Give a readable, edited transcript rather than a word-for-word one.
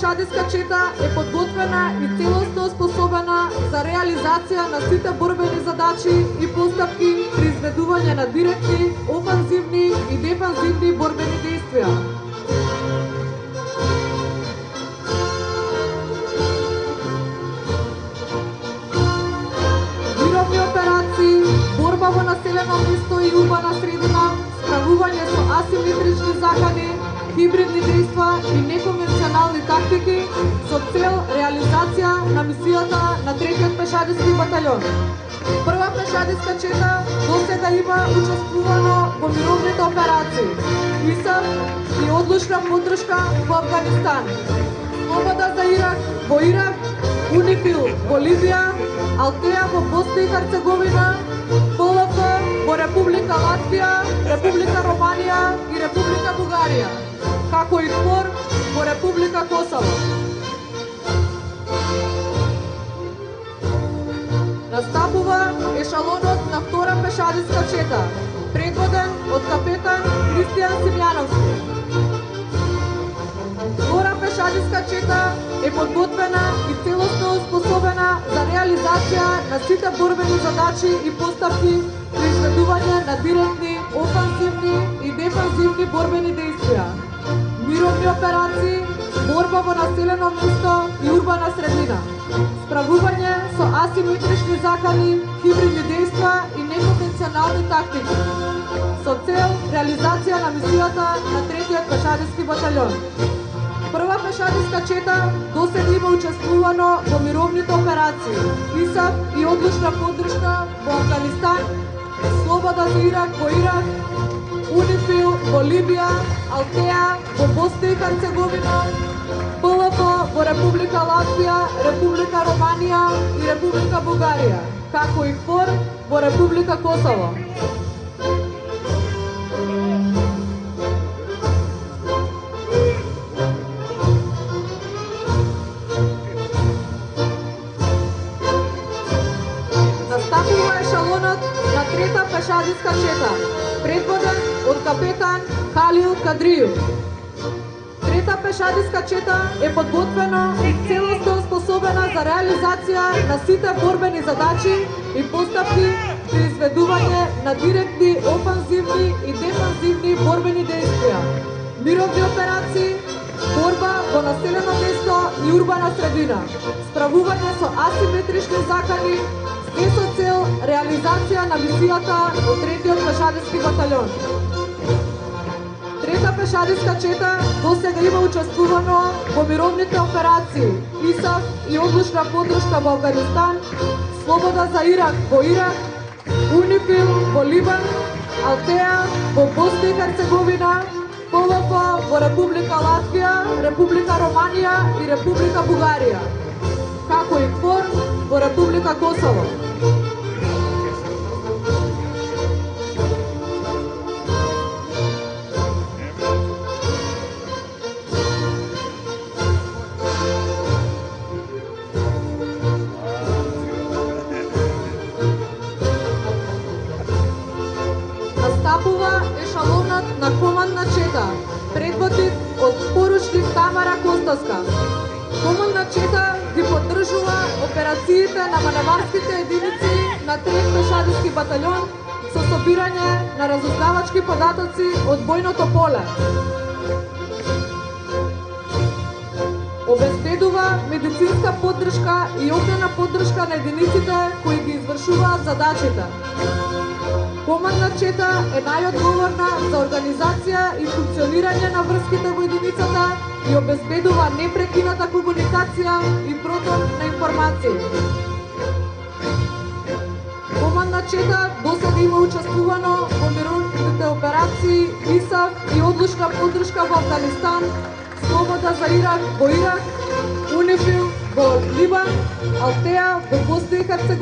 пешадиска чета е подготвена и целосно способена за реализација на сите борбени задачи и постапки при изведување на директни, офанзивни и дефанзивни борбени действија. Мировни операции, борба во населено место и урбана средина, справување со асиметрични закани, хибридни дејства и неконвенционални тактики со цел реализација на мисијата на 3-тиот пешадиски батальон. Прва пешадиска чета досега има учествувано во мировните операции ИСАФ и одлучна поддршка во Авганистан, Слобода за Ирак во Ирак, УНИФИЛ во Либија, Алтеа во Босна и Херцеговина, ПЛФ во Република Латвија, Република Романија и Република Бугарија, како и КФОР во Република Косово. Настапува ешалонот на втора пешадиска чета, предводен од капетан Кристијан Симјановски. Втора пешадиска чета е подготвена и целосно способена за реализација на сите борбени задачи и постапки при изведување на директни, офанзивни и дефанзивни борбени действија, мировни операции, борба во населено место и урбана средина, справување со асиметрични закани, хибридни дејства и неконвенционални тактики, со цел реализација на мисијата на 3-тиот пешадиски батальон. Прва пешадиска чета досега има учествувано во мировните операции ИСАФ и одлучна поддршка во Авганистан, Слобода за Ирак во Ирак, УНИФИЛ во Либија, Алтеа во Босна и Херцеговина, ПЛФ во Република Латвија, Република Романија и Република Бугарија, како и КФОР во Република Косово. Настапува ешалонот на 3-та пешадиска чета, предводен од капетан Халил Кадрију. 3-та пешадиска чета е подготвена и целосно способена за реализација на сите борбени задачи и постапки при изведување на директни, офанзивни и дефанзивни борбени действија, мировни операции, борба во населено место и урбана средина, справување со асиметрични закани, се со цел реализација на мисијата од 3-тиот пешадиски батальон. 3-та пешадиска чета досега има учествувано во мировните операции ИСАФ и одлучна поддршка во Авганистан, Слобода за Ирак во Ирак, УНИФИЛ во Либан, Алтеа во Босна и Херцеговина, ПЛФ во Република Латвија, Република Романија и Република Бугарија, како и КФОР во Република Косово. Настапува ешалонот на командна чета, предводит од поручник Тамара Костовска. Командна чета ги поддржува операциите на маневарските единици на 3-ти пешадиски батальон со собирање на разузнавачки податоци од бојното поле. Обезбедува медицинска поддршка и огнена поддршка на единиците кои ги извршуваат задачите. Командна чета е најодговорна за организација и функционирање на врските во единицата и обезбедува непрекината комуникација и проток на информации. Командна чета досега има учествувано во мировните операции ИСАФ и одлучна поддршка во Авганистан, Слобода за Ирак во Ирак, УНИФИЛ во Либан, Алтеа во Босна и Херцеговина.